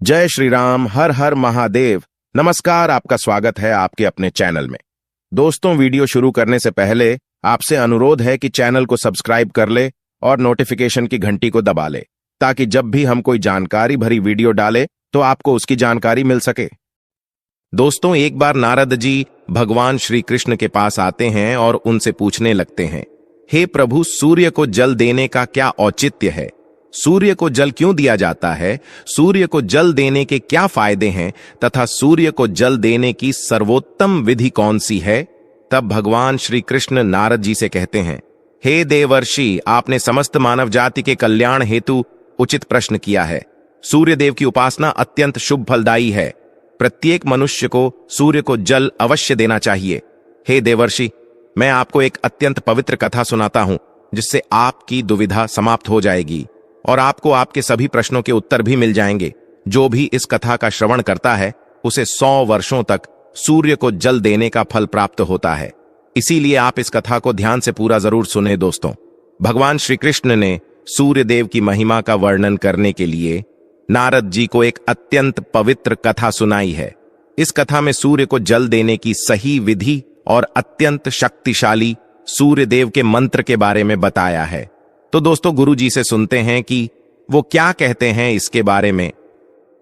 जय श्री राम, हर हर महादेव। नमस्कार, आपका स्वागत है आपके अपने चैनल में। दोस्तों, वीडियो शुरू करने से पहले आपसे अनुरोध है कि चैनल को सब्सक्राइब कर ले और नोटिफिकेशन की घंटी को दबा ले, ताकि जब भी हम कोई जानकारी भरी वीडियो डाले तो आपको उसकी जानकारी मिल सके। दोस्तों, एक बार नारद जी भगवान श्री कृष्ण के पास आते हैं और उनसे पूछने लगते हैं, हे प्रभु, सूर्य को जल देने का क्या औचित्य है? सूर्य को जल क्यों दिया जाता है? सूर्य को जल देने के क्या फायदे हैं तथा सूर्य को जल देने की सर्वोत्तम विधि कौन सी है? तब भगवान श्री कृष्ण नारद जी से कहते हैं, हे देवर्षि, आपने समस्त मानव जाति के कल्याण हेतु उचित प्रश्न किया है। सूर्य देव की उपासना अत्यंत शुभ फलदायी है। प्रत्येक मनुष्य को सूर्य को जल अवश्य देना चाहिए। हे देवर्षि, मैं आपको एक अत्यंत पवित्र कथा सुनाता हूं, जिससे आपकी दुविधा समाप्त हो जाएगी और आपको आपके सभी प्रश्नों के उत्तर भी मिल जाएंगे। जो भी इस कथा का श्रवण करता है उसे 100 वर्षों तक सूर्य को जल देने का फल प्राप्त होता है। इसीलिए आप इस कथा को ध्यान से पूरा जरूर सुने। दोस्तों, भगवान श्री कृष्ण ने सूर्य देव की महिमा का वर्णन करने के लिए नारद जी को एक अत्यंत पवित्र कथा सुनाई है। इस कथा में सूर्य को जल देने की सही विधि और अत्यंत शक्तिशाली सूर्य देव के मंत्र के बारे में बताया है। तो दोस्तों, गुरु जी से सुनते हैं कि वो क्या कहते हैं इसके बारे में।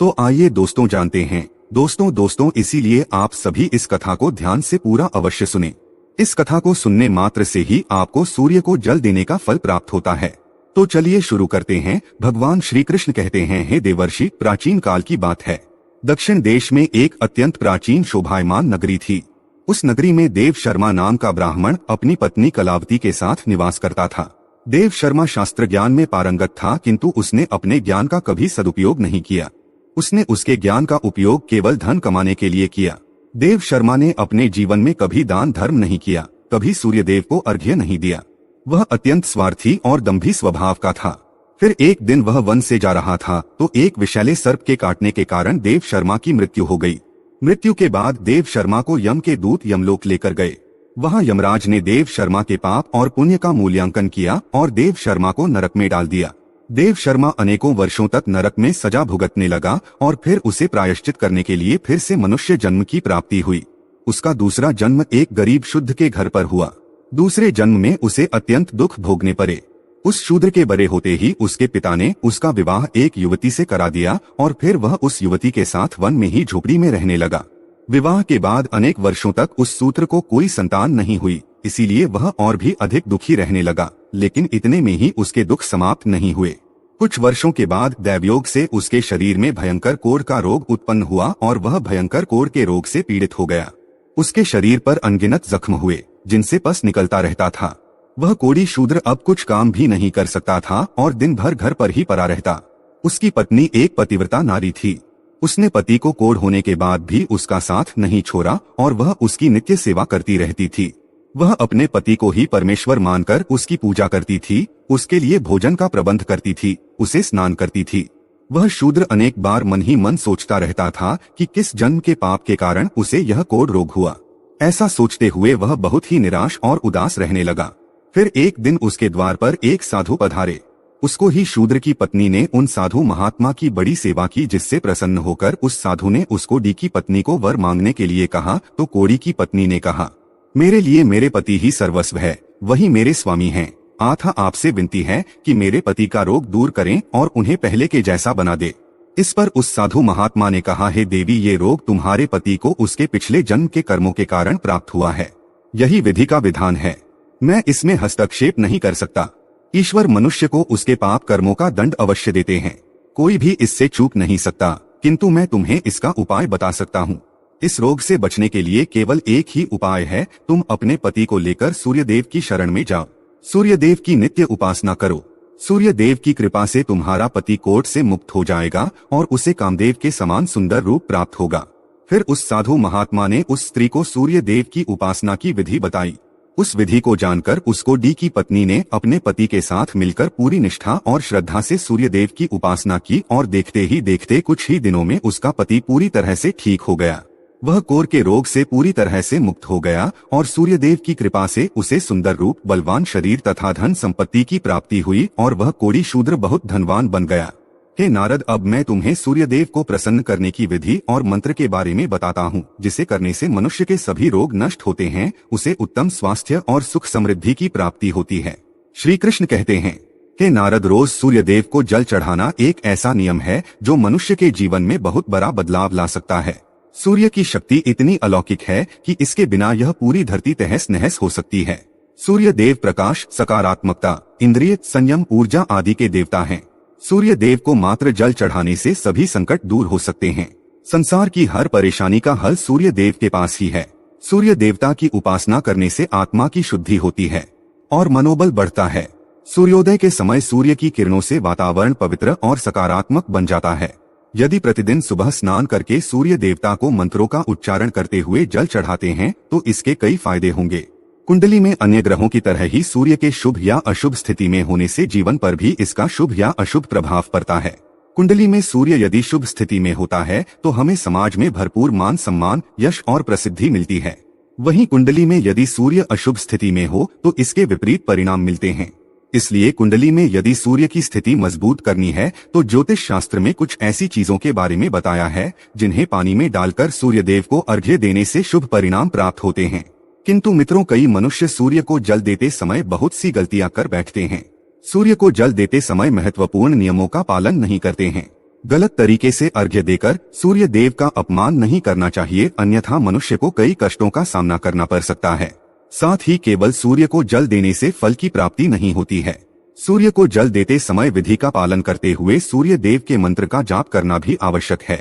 तो आइए दोस्तों जानते हैं। दोस्तों इसीलिए आप सभी इस कथा को ध्यान से पूरा अवश्य सुने। इस कथा को सुनने मात्र से ही आपको सूर्य को जल देने का फल प्राप्त होता है। तो चलिए शुरू करते हैं। भगवान श्री कृष्ण कहते हैं, हे देवर्षि, प्राचीन काल की बात है। दक्षिण देश में एक अत्यंत प्राचीन शोभायमान नगरी थी। उस नगरी में देव शर्मा नाम का ब्राह्मण अपनी पत्नी कलावती के साथ निवास करता था। देव शर्मा शास्त्र ज्ञान में पारंगत था, किंतु उसने अपने ज्ञान का कभी सदुपयोग नहीं किया। उसने उसके ज्ञान का उपयोग केवल धन कमाने के लिए किया। देव शर्मा ने अपने जीवन में कभी दान धर्म नहीं किया, कभी सूर्यदेव को अर्घ्य नहीं दिया। वह अत्यंत स्वार्थी और दंभी स्वभाव का था। फिर एक दिन वह वन से जा रहा था तो एक विषैले सर्प के काटने के कारण देव शर्मा की मृत्यु हो गई। मृत्यु के बाद देव शर्मा को यम के दूत यमलोक लेकर गए। वहां यमराज ने देव शर्मा के पाप और पुण्य का मूल्यांकन किया और देव शर्मा को नरक में डाल दिया। देव शर्मा अनेकों वर्षों तक नरक में सजा भुगतने लगा और फिर उसे प्रायश्चित करने के लिए फिर से मनुष्य जन्म की प्राप्ति हुई। उसका दूसरा जन्म एक गरीब शुद्ध के घर पर हुआ। दूसरे जन्म में उसे अत्यंत दुख भोगने पड़े। उस शूद्र के बड़े होते ही उसके पिता ने उसका विवाह एक युवती से करा दिया और फिर वह उस युवती के साथ वन में ही झोपड़ी में रहने लगा। विवाह के बाद अनेक वर्षों तक उस शूद्र को कोई संतान नहीं हुई, इसीलिए वह और भी अधिक दुखी रहने लगा। लेकिन इतने में ही उसके दुख समाप्त नहीं हुए। कुछ वर्षों के बाद दैवयोग से उसके शरीर में भयंकर कोढ़ का रोग उत्पन्न हुआ और वह भयंकर कोढ़ के रोग से पीड़ित हो गया। उसके शरीर पर अनगिनत जख्म हुए, जिनसे पस निकलता रहता था। वह कोढ़ी शूद्र अब कुछ काम भी नहीं कर सकता था और दिन भर घर पर ही पड़ा रहता। उसकी पत्नी एक पतिव्रता नारी थी। उसने पति को कोढ़ होने के बाद भी उसका साथ नहीं छोड़ा और वह उसकी नित्य सेवा करती रहती थी। वह अपने पति को ही परमेश्वर मानकर उसकी पूजा करती थी, उसके लिए भोजन का प्रबंध करती थी, उसे स्नान करती थी। वह शूद्र अनेक बार मन ही मन सोचता रहता था कि किस जन्म के पाप के कारण उसे यह कोढ़ रोग हुआ। ऐसा सोचते हुए वह बहुत ही निराश और उदास रहने लगा। फिर एक दिन उसके द्वार पर एक साधु पधारे। उसको ही शूद्र की पत्नी ने उन साधु महात्मा की बड़ी सेवा की, जिससे प्रसन्न होकर उस साधु ने उसको डी की पत्नी को वर मांगने के लिए कहा। तो कोढ़ी की पत्नी ने कहा, मेरे लिए मेरे पति ही सर्वस्व है, वही मेरे स्वामी हैं। आथा आपसे विनती है कि मेरे पति का रोग दूर करें और उन्हें पहले के जैसा बना दे। इस पर उस साधु महात्मा ने कहा, हे देवी, ये रोग तुम्हारे पति को उसके पिछले जन्म के कर्मों के कारण प्राप्त हुआ है। यही विधि का विधान है, मैं इसमें हस्तक्षेप नहीं कर सकता। ईश्वर मनुष्य को उसके पाप कर्मों का दंड अवश्य देते हैं, कोई भी इससे चूक नहीं सकता, किंतु मैं तुम्हें इसका उपाय बता सकता हूँ। इस रोग से बचने के लिए केवल एक ही उपाय है, तुम अपने पति को लेकर सूर्यदेव की शरण में जाओ। सूर्यदेव की नित्य उपासना करो। सूर्यदेव की कृपा से तुम्हारा पति कोढ़ से मुक्त हो जाएगा और उसे कामदेव के समान सुंदर रूप प्राप्त होगा। फिर उस साधु महात्मा ने उस स्त्री को सूर्यदेव की उपासना की विधि बताई। उस विधि को जानकर उसको डी की पत्नी ने अपने पति के साथ मिलकर पूरी निष्ठा और श्रद्धा से सूर्यदेव की उपासना की और देखते ही देखते कुछ ही दिनों में उसका पति पूरी तरह से ठीक हो गया। वह कोढ़ के रोग से पूरी तरह से मुक्त हो गया और सूर्यदेव की कृपा से उसे सुंदर रूप, बलवान शरीर तथा धन संपत्ति की प्राप्ति हुई और वह कोढ़ी शूद्र बहुत धनवान बन गया। हे नारद, अब मैं तुम्हें सूर्यदेव को प्रसन्न करने की विधि और मंत्र के बारे में बताता हूँ, जिसे करने से मनुष्य के सभी रोग नष्ट होते हैं, उसे उत्तम स्वास्थ्य और सुख समृद्धि की प्राप्ति होती है। श्री कृष्ण कहते हैं, हे नारद, रोज सूर्यदेव को जल चढ़ाना एक ऐसा नियम है जो मनुष्य के जीवन में बहुत बड़ा बदलाव ला सकता है। सूर्य की शक्ति इतनी अलौकिक है कि इसके बिना यह पूरी धरती तहस नहस हो सकती है। सूर्य देव प्रकाश, सकारात्मकता, इंद्रिय संयम, ऊर्जा आदि के देवता हैं। सूर्य देव को मात्र जल चढ़ाने से सभी संकट दूर हो सकते हैं। संसार की हर परेशानी का हल सूर्य देव के पास ही है। सूर्य देवता की उपासना करने से आत्मा की शुद्धि होती है और मनोबल बढ़ता है। सूर्योदय के समय सूर्य की किरणों से वातावरण पवित्र और सकारात्मक बन जाता है। यदि प्रतिदिन सुबह स्नान करके सूर्य देवता को मंत्रों का उच्चारण करते हुए जल चढ़ाते हैं तो इसके कई फायदे होंगे। कुंडली में अन्य ग्रहों की तरह ही सूर्य के शुभ या अशुभ स्थिति में होने से जीवन पर भी इसका शुभ या अशुभ प्रभाव पड़ता है। कुंडली में सूर्य यदि शुभ स्थिति में होता है तो हमें समाज में भरपूर मान सम्मान, यश और प्रसिद्धि मिलती है। वहीं कुंडली में यदि सूर्य अशुभ स्थिति में हो तो इसके विपरीत परिणाम मिलते हैं। इसलिए कुंडली में यदि सूर्य की स्थिति मजबूत करनी है तो ज्योतिष शास्त्र में कुछ ऐसी चीजों के बारे में बताया है जिन्हें पानी में डालकर सूर्यदेव को अर्घ्य देने से शुभ परिणाम प्राप्त होते हैं। किंतु मित्रों, कई मनुष्य सूर्य को जल देते समय बहुत सी गलतियां कर बैठते हैं। सूर्य को जल देते समय महत्वपूर्ण नियमों का पालन नहीं करते हैं। गलत तरीके से अर्घ्य देकर सूर्य देव का अपमान नहीं करना चाहिए, अन्यथा मनुष्य को कई कष्टों का सामना करना पड़ सकता है। साथ ही केवल सूर्य को जल देने से फल की प्राप्ति नहीं होती है। सूर्य को जल देते समय विधि का पालन करते हुए सूर्य देव के मंत्र का जाप करना भी आवश्यक है।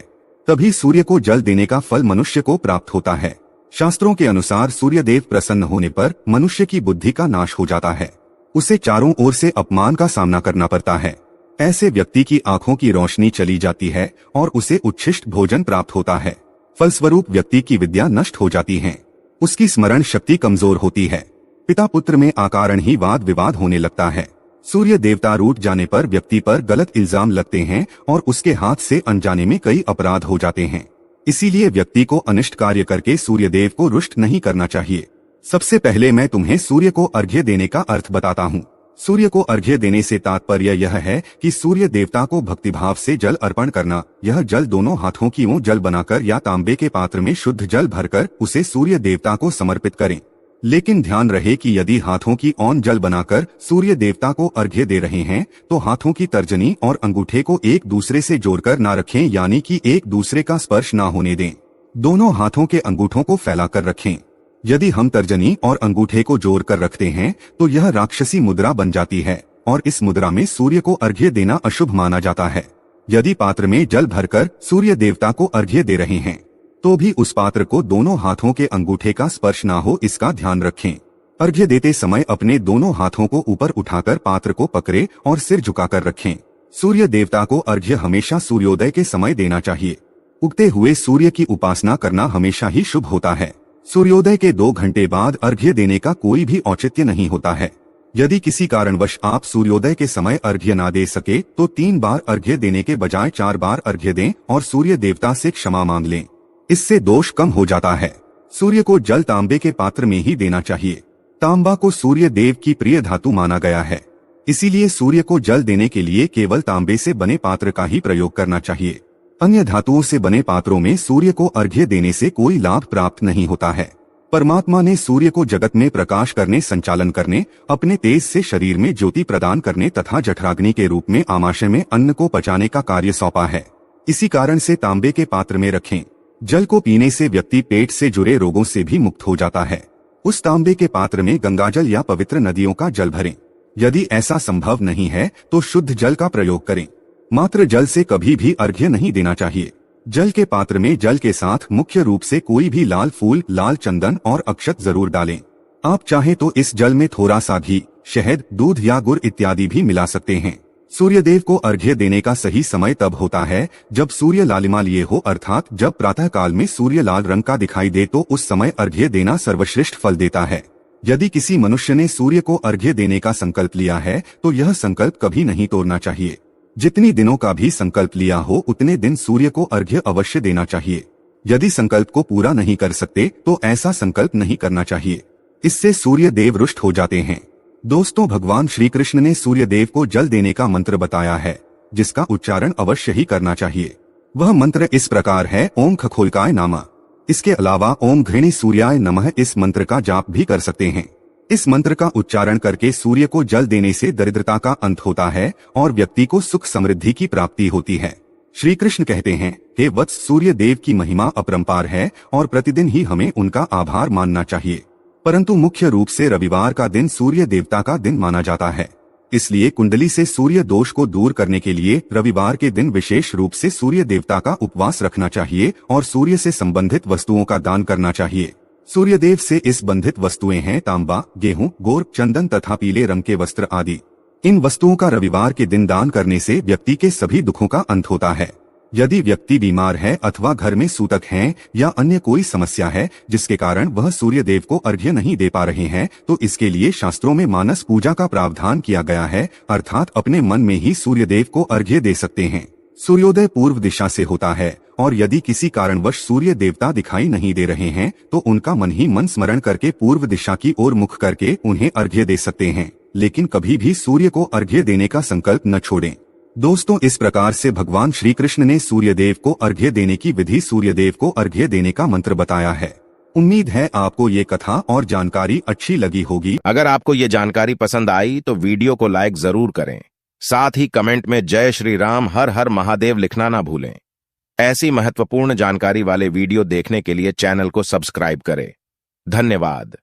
तभी सूर्य को जल देने का फल मनुष्य को प्राप्त होता है। शास्त्रों के अनुसार सूर्यदेव प्रसन्न होने पर मनुष्य की बुद्धि का नाश हो जाता है। उसे चारों ओर से अपमान का सामना करना पड़ता है। ऐसे व्यक्ति की आंखों की रोशनी चली जाती है और उसे उच्छिष्ट भोजन प्राप्त होता है। फलस्वरूप व्यक्ति की विद्या नष्ट हो जाती है। उसकी स्मरण शक्ति कमजोर होती है। पिता पुत्र में अकारण ही वाद विवाद होने लगता है। सूर्य देवता रूठ जाने पर व्यक्ति पर गलत इल्जाम लगते हैं और उसके हाथ से अनजाने में कई अपराध हो जाते हैं। इसीलिए व्यक्ति को अनिष्ट कार्य करके सूर्यदेव को रुष्ट नहीं करना चाहिए। सबसे पहले मैं तुम्हें सूर्य को अर्घ्य देने का अर्थ बताता हूँ। सूर्य को अर्घ्य देने से तात्पर्य यह है कि सूर्य देवता को भक्तिभाव से जल अर्पण करना। यह जल दोनों हाथों की ओर जल बनाकर या तांबे के पात्र में शुद्ध जल भरकर उसे सूर्य देवता को समर्पित करें। लेकिन ध्यान रहे कि यदि हाथों की ओर जल बनाकर सूर्य देवता को अर्घ्य दे रहे हैं तो हाथों की तर्जनी और अंगूठे को एक दूसरे से जोड़कर ना रखें, यानी कि एक दूसरे का स्पर्श ना होने दें। दोनों हाथों के अंगूठों को फैलाकर रखें। यदि हम तर्जनी और अंगूठे को जोड़कर रखते हैं तो यह राक्षसी मुद्रा बन जाती है और इस मुद्रा में सूर्य को अर्घ्य देना अशुभ माना जाता है। यदि पात्र में जल भरकर सूर्य देवता को अर्घ्य दे रहे हैं तो भी उस पात्र को दोनों हाथों के अंगूठे का स्पर्श ना हो, इसका ध्यान रखें। अर्घ्य देते समय अपने दोनों हाथों को ऊपर उठाकर पात्र को पकड़े और सिर झुकाकर रखें। सूर्य देवता को अर्घ्य हमेशा सूर्योदय के समय देना चाहिए। उगते हुए सूर्य की उपासना करना हमेशा ही शुभ होता है। सूर्योदय के 2 घंटे बाद अर्घ्य देने का कोई भी औचित्य नहीं होता है। यदि किसी कारणवश आप सूर्योदय के समय अर्घ्य ना दे सके तो 3 बार अर्घ्य देने के बजाय 4 बार अर्घ्य दें और सूर्य देवता से क्षमा मांग लें। इससे दोष कम हो जाता है। सूर्य को जल तांबे के पात्र में ही देना चाहिए। तांबा को सूर्य देव की प्रिय धातु माना गया है, इसीलिए सूर्य को जल देने के लिए केवल तांबे से बने पात्र का ही प्रयोग करना चाहिए। अन्य धातुओं से बने पात्रों में सूर्य को अर्घ्य देने से कोई लाभ प्राप्त नहीं होता है। परमात्मा ने सूर्य को जगत में प्रकाश करने, संचालन करने, अपने तेज से शरीर में ज्योति प्रदान करने तथा जठराग्नि के रूप में आमाशय में अन्न को पचाने का कार्य सौंपा है। इसी कारण से तांबे के पात्र में रखें। जल को पीने से व्यक्ति पेट से जुड़े रोगों से भी मुक्त हो जाता है। उस तांबे के पात्र में गंगाजल या पवित्र नदियों का जल भरें। यदि ऐसा संभव नहीं है तो शुद्ध जल का प्रयोग करें। मात्र जल से कभी भी अर्घ्य नहीं देना चाहिए। जल के पात्र में जल के साथ मुख्य रूप से कोई भी लाल फूल, लाल चंदन और अक्षत जरूर डालें। आप चाहे तो इस जल में थोड़ा सा घी, शहद, दूध या गुड़ इत्यादि भी मिला सकते हैं। सूर्यदेव को अर्घ्य देने का सही समय तब होता है जब सूर्य लालिमा लिए हो, अर्थात जब प्रातः काल में सूर्य लाल रंग का दिखाई दे तो उस समय अर्घ्य देना सर्वश्रेष्ठ फल देता है। यदि किसी मनुष्य ने सूर्य को अर्घ्य देने का संकल्प लिया है तो यह संकल्प कभी नहीं तोड़ना चाहिए। जितनी दिनों का भी संकल्प लिया हो उतने दिन सूर्य को अर्घ्य अवश्य देना चाहिए। यदि संकल्प को पूरा नहीं कर सकते तो ऐसा संकल्प नहीं करना चाहिए, इससे सूर्य देव रुष्ट हो जाते हैं। दोस्तों, भगवान श्री कृष्ण ने सूर्य देव को जल देने का मंत्र बताया है। जिसका उच्चारण अवश्य ही करना चाहिए। वह मंत्र इस प्रकार है, ओम खखोलकाय नामः। इसके अलावा ओम घृणी सूर्याय नमः इस मंत्र का जाप भी कर सकते हैं। इस मंत्र का उच्चारण करके सूर्य को जल देने से दरिद्रता का अंत होता है और व्यक्ति को सुख समृद्धि की प्राप्ति होती है। श्री कृष्ण कहते हैं, हे वत्स, सूर्य देव की महिमा अपरंपार है और प्रतिदिन ही हमें उनका आभार मानना चाहिए। परंतु मुख्य रूप से रविवार का दिन सूर्य देवता का दिन माना जाता है। इसलिए कुंडली से सूर्य दोष को दूर करने के लिए रविवार के दिन विशेष रूप से सूर्य देवता का उपवास रखना चाहिए और सूर्य से संबंधित वस्तुओं का दान करना चाहिए। सूर्य देव से इस बंधित वस्तुएं हैं तांबा, गेहूं, गोर, चंदन तथा पीले रंग के वस्त्र आदि। इन वस्तुओं का रविवार के दिन दान करने से व्यक्ति के सभी दुखों का अंत होता है। यदि व्यक्ति बीमार है अथवा घर में सूतक हैं या अन्य कोई समस्या है जिसके कारण वह सूर्य देव को अर्घ्य नहीं दे पा रहे हैं, तो इसके लिए शास्त्रों में मानस पूजा का प्रावधान किया गया है, अर्थात अपने मन में ही सूर्य देव को अर्घ्य दे सकते हैं। सूर्योदय पूर्व दिशा से होता है और यदि किसी कारणवश सूर्य देवता दिखाई नहीं दे रहे हैं तो उनका मन ही मन स्मरण करके पूर्व दिशा की ओर मुख करके उन्हें अर्घ्य दे सकते हैं, लेकिन कभी भी सूर्य को अर्घ्य देने का संकल्प न छोड़ें। दोस्तों, इस प्रकार से भगवान श्री कृष्ण ने सूर्य देव को अर्घ्य देने की विधि, सूर्य देव को अर्घ्य देने का मंत्र बताया है। उम्मीद है आपको ये कथा और जानकारी अच्छी लगी होगी। अगर आपको ये जानकारी पसंद आई तो वीडियो को लाइक जरूर करें। साथ ही कमेंट में जय श्री राम, हर हर महादेव लिखना ना भूलें। ऐसी महत्वपूर्ण जानकारी वाले वीडियो देखने के लिए चैनल को सब्सक्राइब करें। धन्यवाद।